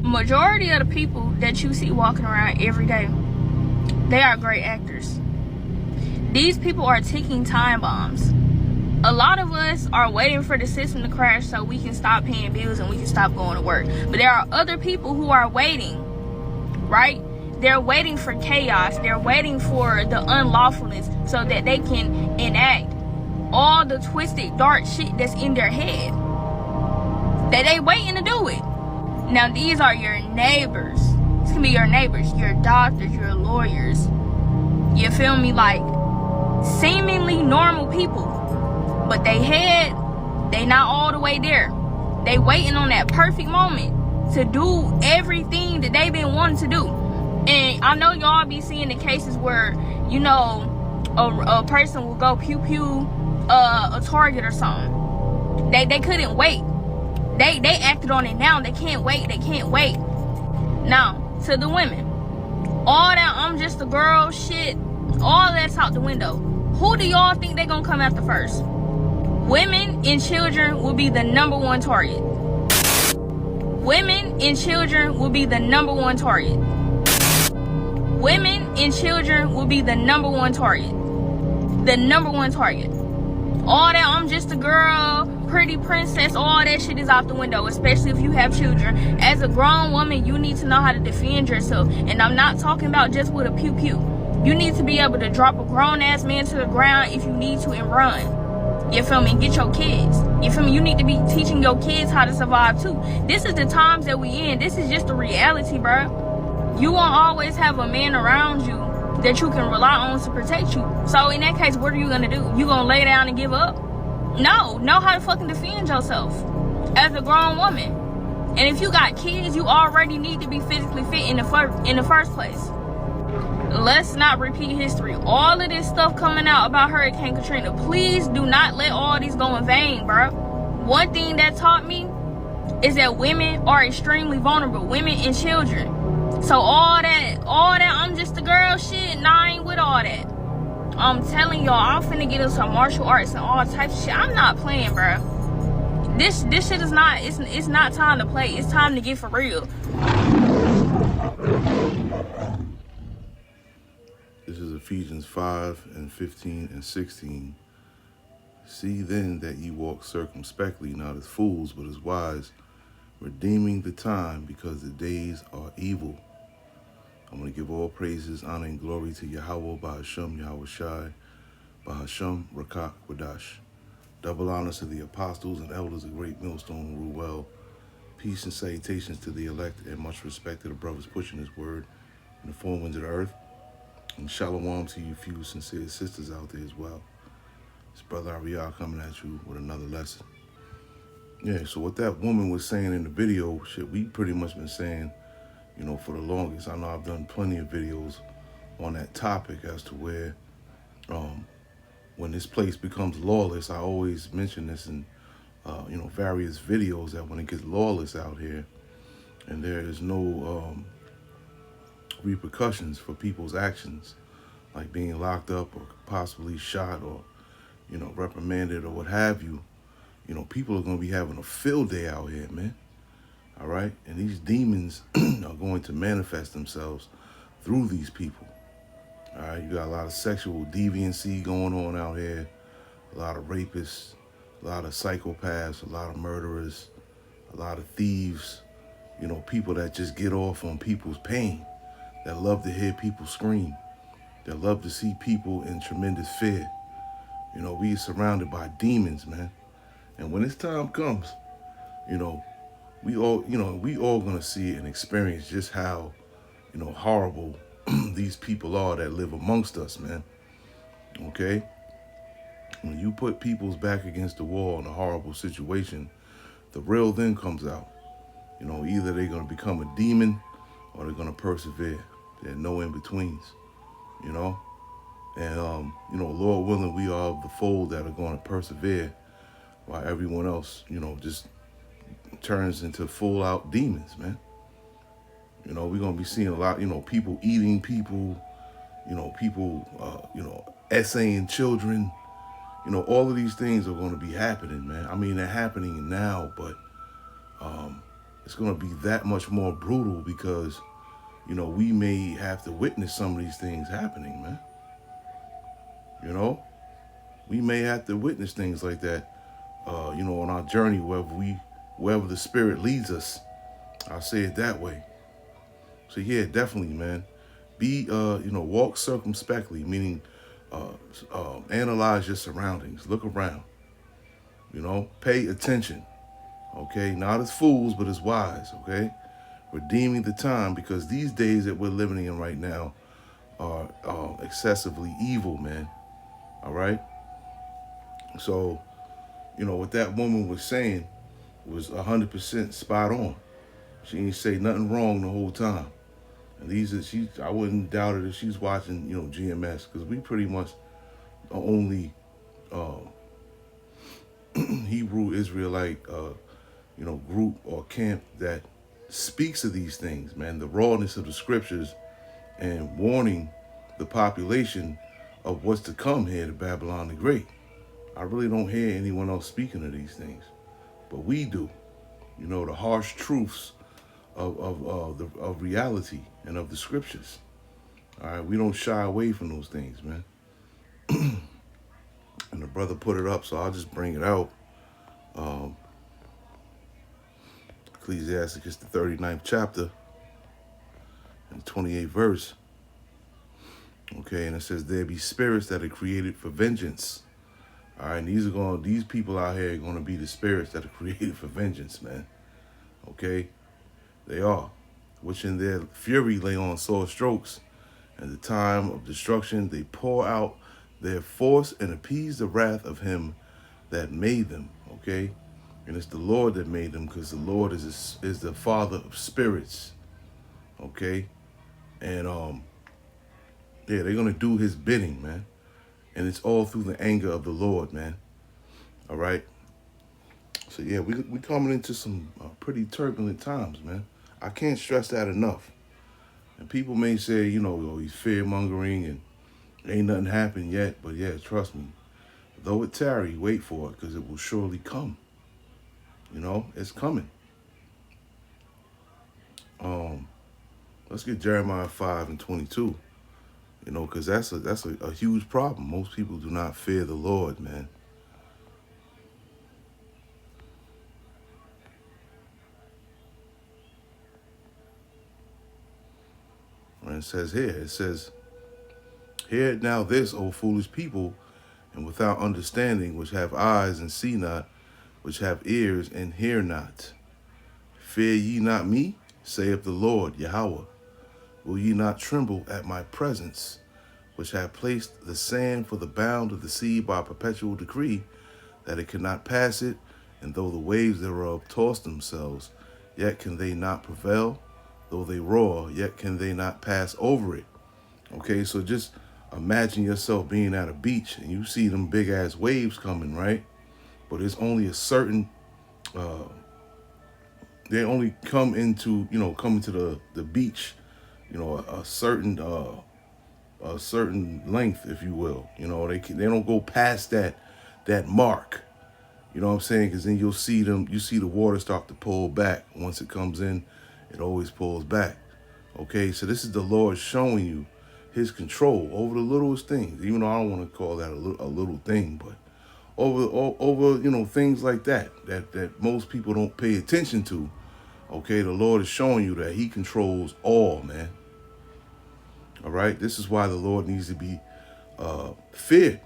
Majority of the people that you see walking around every day, they are great actors. These people are ticking time bombs. A lot of us are waiting for the system to crash so we can stop paying bills and we can stop going to work. But there are other people who are waiting, right? They're waiting for chaos. They're waiting for the unlawfulness so that they can enact all the twisted, dark shit that's in their head. That they waiting to do it. Now, these are your neighbors. This can be your neighbors, your doctors, your lawyers. You feel me? Like, seemingly normal people. But they not all the way there. They waiting on that perfect moment to do everything that they've been wanting to do. And I know y'all be seeing the cases where, you know, a person will go pew-pew a target or something. They couldn't wait. They acted on it now. They can't wait. They can't wait. Now, to the women. All that I'm just a girl shit, all that's out the window. Who do y'all think they gonna come after first? Women and children will be the #1 target. Women and children will be the #1 target. Women and children will be the #1 target. The #1 target. All that I'm just a girl, pretty princess, all that shit is out the window, especially if you have children. As a grown woman, you need to know how to defend yourself. And I'm not talking about just with a pew-pew. You need to be able to drop a grown-ass man to the ground if you need to and run. You feel me? And get your kids. You feel me? You need to be teaching your kids how to survive too. This is the times that we in. This is just the reality, bro. You won't always have a man around you that you can rely on to protect you. So in that case, what are you gonna do? You gonna lay down and give up? No, know how to fucking defend yourself as a grown woman. And if you got kids, you already need to be physically fit in the first place. Let's not repeat history. All of this stuff coming out about Hurricane Katrina, please do not let all these go in vain, bro. One thing that taught me is that women are extremely vulnerable, women and children. So all that I'm just a girl shit, nah, I ain't with all that. I'm telling y'all, I'm finna get into martial arts and all types of shit. I'm not playing, bro. This shit is not, it's not time to play. It's time to get for real. This is Ephesians 5:15-16. See then that ye walk circumspectly, not as fools, but as wise, redeeming the time, because the days are evil. I'm going to give all praises, honor, and glory to Yahweh, Bahasham, Yahweh Shai, Bahasham, Rakak, Wadash. Double honors to the apostles and elders of Great Millstone who rule well. Peace and salutations to the elect, and much respect to the brothers pushing this word in the four winds of the earth. And shalom to you few sincere sisters out there as well. It's Brother Ariel coming at you with another lesson. Yeah, so what that woman was saying in the video, shit, we pretty much been saying, you know, for the longest. I know I've done plenty of videos on that topic as to where when this place becomes lawless, I always mention this in, you know, various videos, that when it gets lawless out here and there is no repercussions for people's actions, like being locked up or possibly shot or, you know, reprimanded or what have you, you know, people are going to be having a field day out here, man. All right? And these demons are going to manifest themselves through these people. All right? You got a lot of sexual deviancy going on out here, a lot of rapists, a lot of psychopaths, a lot of murderers, a lot of thieves, you know, people that just get off on people's pain, that love to hear people scream, that love to see people in tremendous fear. You know, we are surrounded by demons, man. And when this time comes, you know, we all gonna see and experience just how, you know, horrible these people are that live amongst us, man. Okay? When you put people's back against the wall in a horrible situation, the real then comes out. You know, either they're gonna become a demon or they're gonna persevere. There are no in-betweens. you know. And, Lord willing, we are of the fold that are going to persevere while everyone else, just turns into full out demons, man. We're going to be seeing a lot, people eating people, people, essaying children. All of these things are going to be happening, man. I mean, they're happening now, but it's going to be that much more brutal because, we may have to witness some of these things happening, man. We may have to witness things like that, on our journey, wherever the Spirit leads us. I'll say it that way. So yeah, definitely, man. Be, walk circumspectly, meaning analyze your surroundings. Look around. Pay attention. Okay, not as fools, but as wise. Okay, redeeming the time because these days that we're living in right now are excessively evil, man. All right. So, what that woman was saying was 100% spot on. She ain't say nothing wrong the whole time. And I wouldn't doubt it if she's watching, GMS, because we pretty much the only Hebrew Israelite, group or camp that speaks of these things, man. The rawness of the scriptures and warning the population of what's to come here to Babylon the Great. I really don't hear anyone else speaking of these things, but we do. The harsh truths of reality and of the scriptures. All right, we don't shy away from those things, man. And the brother put it up, so I'll just bring it out. Ecclesiasticus, the 39th chapter, and the 28th verse. Okay, and it says, there be spirits that are created for vengeance. All right, and these people out here are going to be the spirits that are created for vengeance, man. Okay, they are, which in their fury lay on sore strokes. At the time of destruction, they pour out their force and appease the wrath of him that made them. Okay, and it's the Lord that made them, because the Lord is the Father of spirits. Okay, and yeah, they're gonna do his bidding, man. And it's all through the anger of the Lord, man. All right. So yeah, we coming into some pretty turbulent times, man. I can't stress that enough. And people may say, he's fear-mongering and ain't nothing happened yet. But yeah, trust me. Though it tarry, wait for it, because it will surely come. It's coming. Let's get Jeremiah 5:22. Because that's a huge problem. Most people do not fear the Lord, man. And it says, hear now this, O foolish people, and without understanding, which have eyes and see not, which have ears and hear not. Fear ye not me, saith the Lord, Yahweh. Will ye not tremble at my presence, which have placed the sand for the bound of the sea by perpetual decree, that it cannot pass it, and though the waves thereof toss themselves, yet can they not prevail. Though they roar, yet can they not pass over it. Okay, so just imagine yourself being at a beach and you see them big ass waves coming, right? But it's only a certain, they only come into the beach, a certain length, if you will. They don't go past that mark. You know what I'm saying? Because then you see the water start to pull back. Once it comes in, it always pulls back. Okay, so this is the Lord showing you his control over the littlest things. Even though I don't want to call that a little thing, but over things like that most people don't pay attention to. Okay, the Lord is showing you that he controls all, man. All right, this is why the Lord needs to be feared.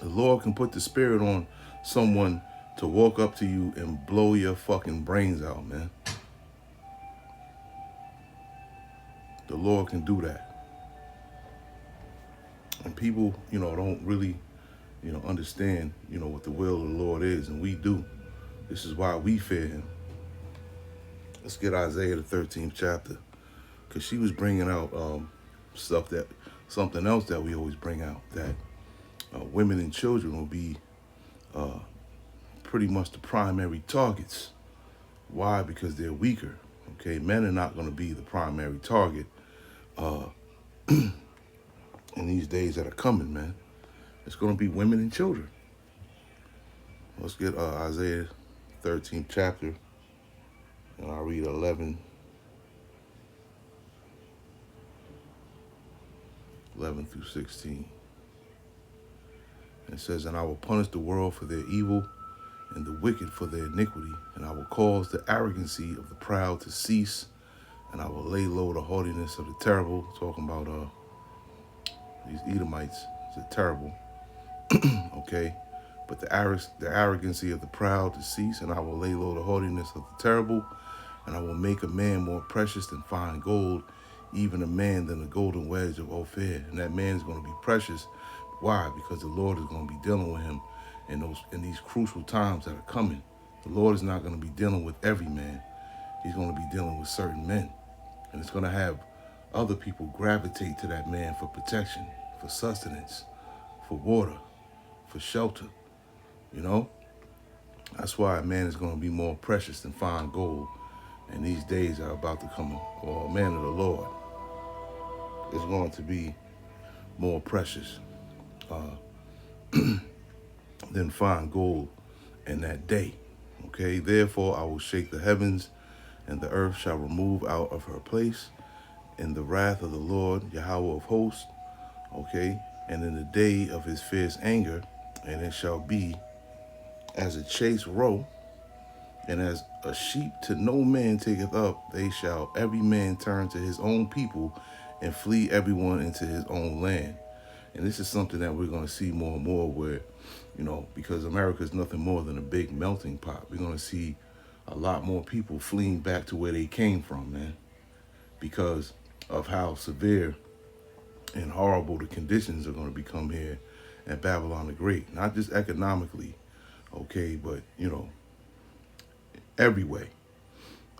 The Lord can put the spirit on someone to walk up to you and blow your fucking brains out, man. The Lord can do that. And people, don't really, understand, what the will of the Lord is, and we do. This is why we fear him. Let's get Isaiah the 13th chapter, because she was bringing out something else that we always bring out, that women and children will be pretty much the primary targets. Why? Because they're weaker. Okay, men are not going to be the primary target in these days that are coming, man. It's going to be women and children. Let's get Isaiah 13th chapter, and I'll read 11 through 16. And it says, "And I will punish the world for their evil and the wicked for their iniquity, and I will cause the arrogancy of the proud to cease, and I will lay low the haughtiness of the terrible." Talking about these Edomites, they're terrible. Okay, but the arrogancy of the proud to cease, and I will lay low the haughtiness of the terrible, and I will make a man more precious than fine gold, even a man than the golden wedge of Ophir. And that man is going to be precious. Why? Because the Lord is going to be dealing with him in these crucial times that are coming. The Lord is not going to be dealing with every man. He's going to be dealing with certain men. And it's going to have other people gravitate to that man for protection, for sustenance, for water, for shelter. You know? That's why a man is going to be more precious than fine gold. And these days are about to come, or a man of the Lord is going to be more precious than fine gold in that day. Okay, therefore I will shake the heavens, and the earth shall remove out of her place in the wrath of the Lord, Yahweh of hosts. Okay, and in the day of his fierce anger, and it shall be as a chased roe, and as a sheep to no man taketh up, they shall every man turn to his own people, and flee everyone into his own land. And this is something that we're going to see more and more, where, you know, because America is nothing more than a big melting pot. We're going to see a lot more people fleeing back to where they came from, man, because of how severe and horrible the conditions are going to become here at Babylon the Great. Not just economically, okay, but, you know, every way.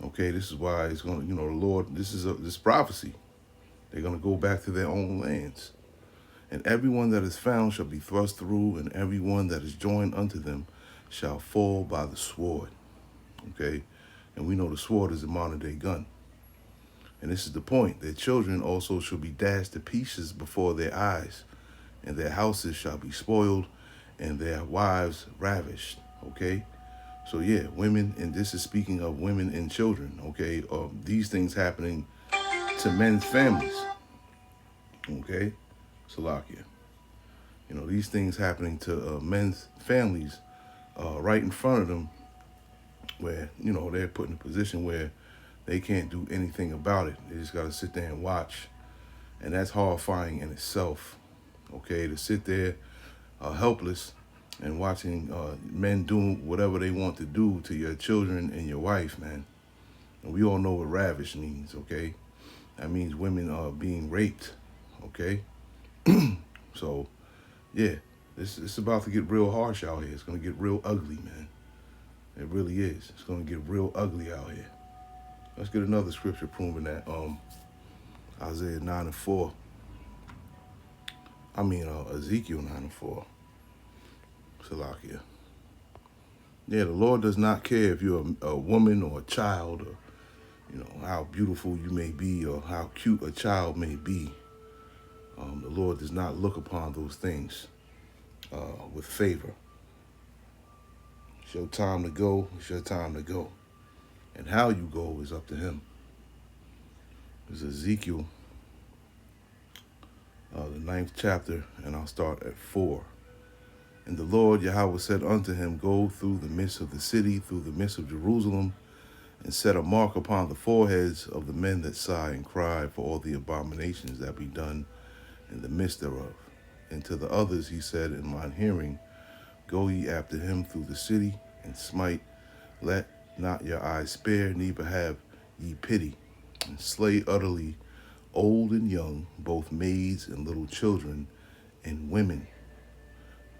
Okay, this is why it's going to, you know, the Lord, this prophecy. They're going to go back to their own lands. And everyone that is found shall be thrust through, and everyone that is joined unto them shall fall by the sword. Okay, and we know the sword is a modern day gun. And this is the point. Their children also shall be dashed to pieces before their eyes, and their houses shall be spoiled, and their wives ravished. Okay, so yeah, women, and this is speaking of women and children. Okay, these things happening to men's families. Okay, Salakia. You know, these things happening to men's families right in front of them, where, you know, they're put in a position where they can't do anything about it. They just got to sit there and watch. And that's horrifying in itself. Okay, to sit there helpless and watching men doing whatever they want to do to your children and your wife, man. And we all know what ravish means, okay? That means women are being raped, okay? So, yeah, it's about to get real harsh out here. It's going to get real ugly, man. It really is. It's going to get real ugly out here. Let's get another scripture proving that. Isaiah 9:4. Ezekiel 9:4. Salakia. Yeah, the Lord does not care if you're a woman or a child, or, you know, how beautiful you may be or how cute a child may be. The Lord does not look upon those things with favor. It's your time to go. It's your time to go. And how you go is up to him. There's Ezekiel, the 9th chapter, and I'll start at 4. And the Lord Yahweh said unto him, Go through the midst of the city, through the midst of Jerusalem, and set a mark upon the foreheads of the men that sigh and cry for all the abominations that be done in the midst thereof. And to the others he said in mine hearing, Go ye after him through the city, and smite, let not your eyes spare, neither have ye pity, and slay utterly old and young, both maids and little children, and women.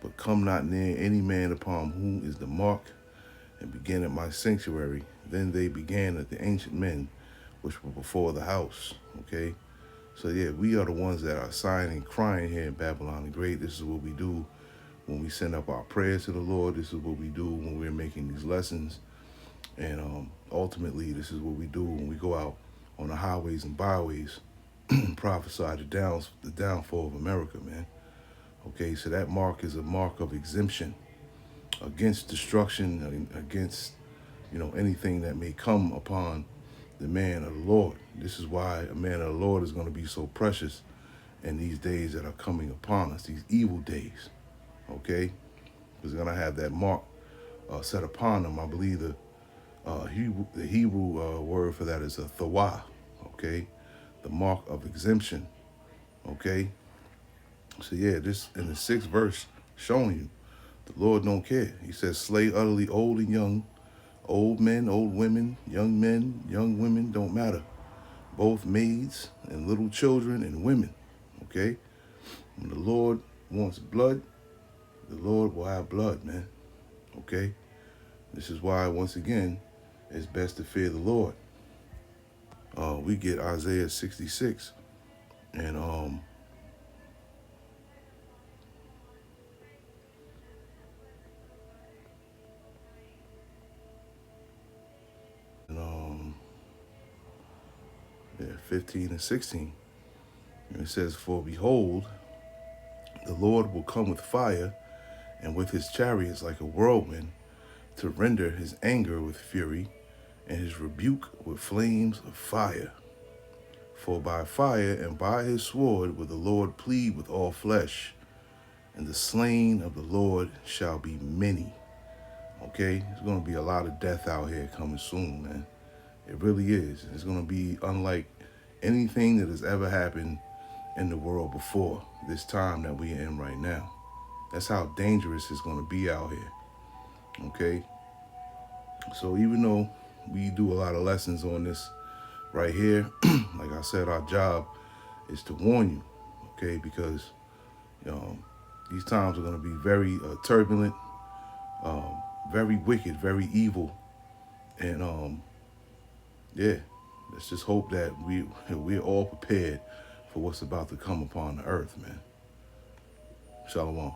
But come not near any man upon whom is the mark, and begin at my sanctuary. Then they began at the ancient men which were before the house. Okay, So yeah, we are the ones that are sighing and crying here in Babylon the Great. This is what we do when we send up our prayers to the Lord. This is what we do when we're making these lessons. And ultimately, this is what we do when we go out on the highways and byways and prophesy the downfall of America, man. Okay, so that mark is a mark of exemption against destruction, against, anything that may come upon the man of the Lord. This is why a man of the Lord is going to be so precious in these days that are coming upon us, these evil days. Okay, he's going to have that mark set upon them. I believe the Hebrew word for that is a thawah. Okay, the mark of exemption. Okay, so yeah, this in the 6th verse showing you the Lord don't care. He says, slay utterly old and young, old men, old women, young women, don't matter. Both maids and little children and women. Okay? When the Lord wants blood, the Lord will have blood, man. Okay? This is why, once again, it's best to fear the Lord. We get Isaiah 66, and yeah, 15 and 16. And it says, for behold, the Lord will come with fire, and with his chariots like a whirlwind, to render his anger with fury, and his rebuke with flames of fire. For by fire and by his sword will the Lord plead with all flesh, and the slain of the Lord shall be many. Okay? There's going to be a lot of death out here coming soon, man. It really is. It's going to be unlike anything that has ever happened in the world before this time that we're in right now. That's how dangerous it's going to be out here. Okay? So even though we do a lot of lessons on this right here, like I said, our job is to warn you, okay? Because these times are going to be very turbulent, very wicked, very evil, and yeah, let's just hope that we're all prepared for what's about to come upon the earth, man. Shalom.